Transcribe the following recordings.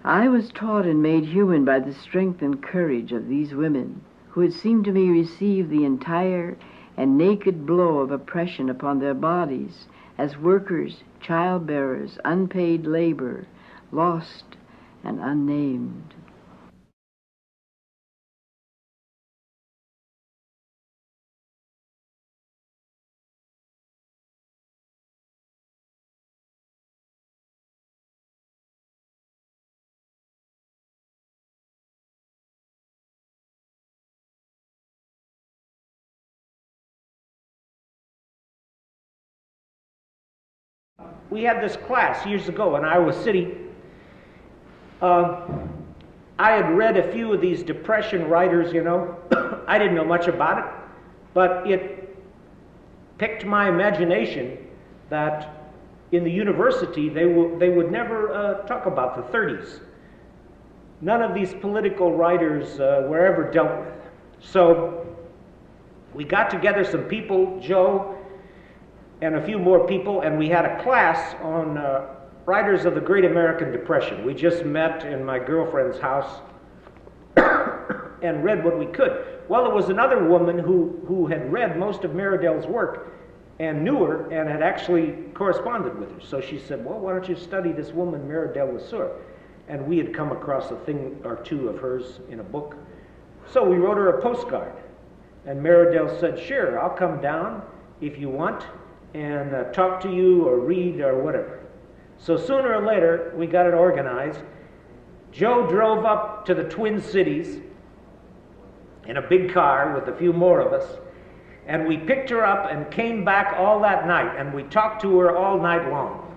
I was taught and made human by the strength and courage of these women, who had seemed to me receive the entire and naked blow of oppression upon their bodies as workers, childbearers, unpaid labor, lost and unnamed. We had this class years ago in Iowa City. I had read a few of these Depression writers, you know. I didn't know much about it, but it piqued my imagination that in the university they would never talk about the 30s. None of these political writers were ever dealt with. So we got together some people, Joe and a few more people, and we had a class on writers of the Great American Depression. We just met in my girlfriend's house and read what we could. Well, there was another woman who had read most of Meridel's work and knew her and had actually corresponded with her. So she said, well, why don't you study this woman, Meridel LeSueur? And we had come across a thing or two of hers in a book. So we wrote her a postcard. And Meridel said, sure, I'll come down if you want and talk to you or read or whatever. So sooner or later, we got it organized. Joe drove up to the Twin Cities in a big car with a few more of us, and we picked her up and came back all that night, and we talked to her all night long.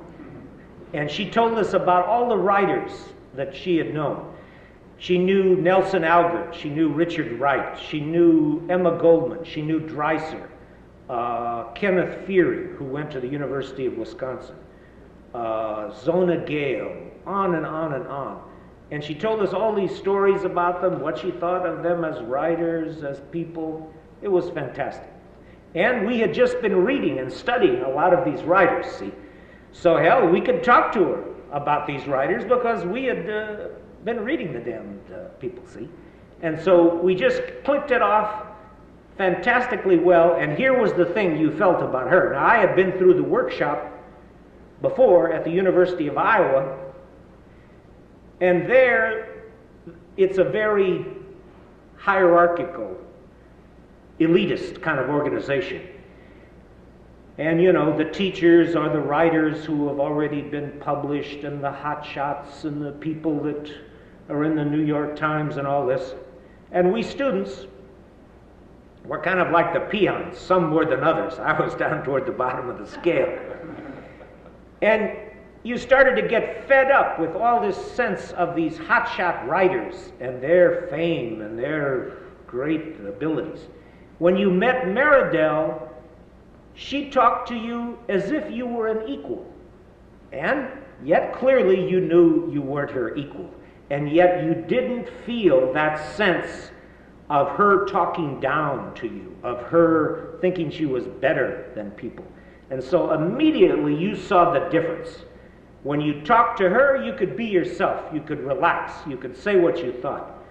And she told us about all the writers that she had known. She knew Nelson Algert, she knew Richard Wright, she knew Emma Goldman, she knew Dreiser, Kenneth Feary, who went to the University of Wisconsin, Zona Gale, on and on and on. And she told us all these stories about them, what she thought of them as writers, as people. It was fantastic. And we had just been reading and studying a lot of these writers, see. So hell, we could talk to her about these writers because we had been reading the damned people, see. And so we just clicked it off fantastically well, and here was the thing you felt about her. Now, I had been through the workshop before at the University of Iowa, and there it's a very hierarchical, elitist kind of organization. And you know, the teachers are the writers who have already been published, and the hotshots, and the people that are in the New York Times and all this. And we students were kind of like the peons, some more than others. I was down toward the bottom of the scale. And you started to get fed up with all this sense of these hotshot writers and their fame and their great abilities. When you met Meridel, she talked to you as if you were an equal. And yet clearly you knew you weren't her equal. And yet you didn't feel that sense of her talking down to you, of her thinking she was better than people. And so immediately you saw the difference. When you talked to her, you could be yourself. You could relax. You could say what you thought.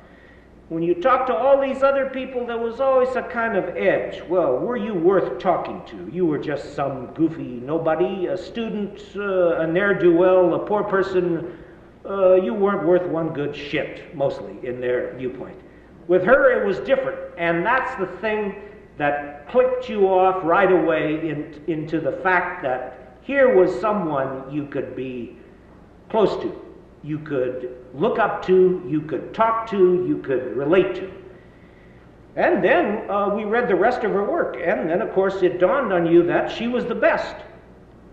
When you talked to all these other people, there was always a kind of edge. Well, were you worth talking to? You were just some goofy nobody, a student, a ne'er-do-well, a poor person. You weren't worth one good shit, mostly, in their viewpoint. With her, it was different, and that's the thing that clicked you off right away into the fact that here was someone you could be close to, you could look up to, you could talk to, you could relate to. And then we read the rest of her work, and then of course it dawned on you that she was the best.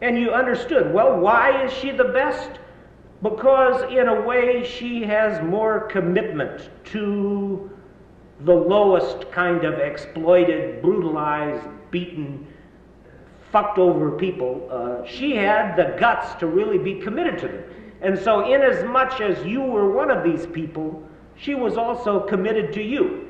And you understood, well, why is she the best? Because in a way she has more commitment to the lowest kind of exploited, brutalized, beaten, fucked over people. She had the guts to really be committed to them. And so inasmuch as you were one of these people, she was also committed to you.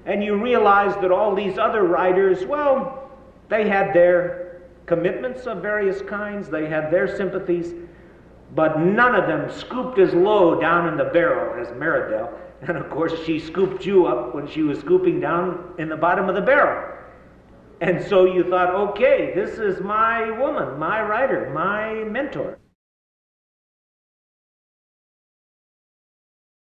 And you realized that all these other writers, well, they had their commitments of various kinds, they had their sympathies, but none of them scooped as low down in the barrel as Meridel. And of course, she scooped you up when she was scooping down in the bottom of the barrel. And so you thought, okay, this is my woman, my writer, my mentor.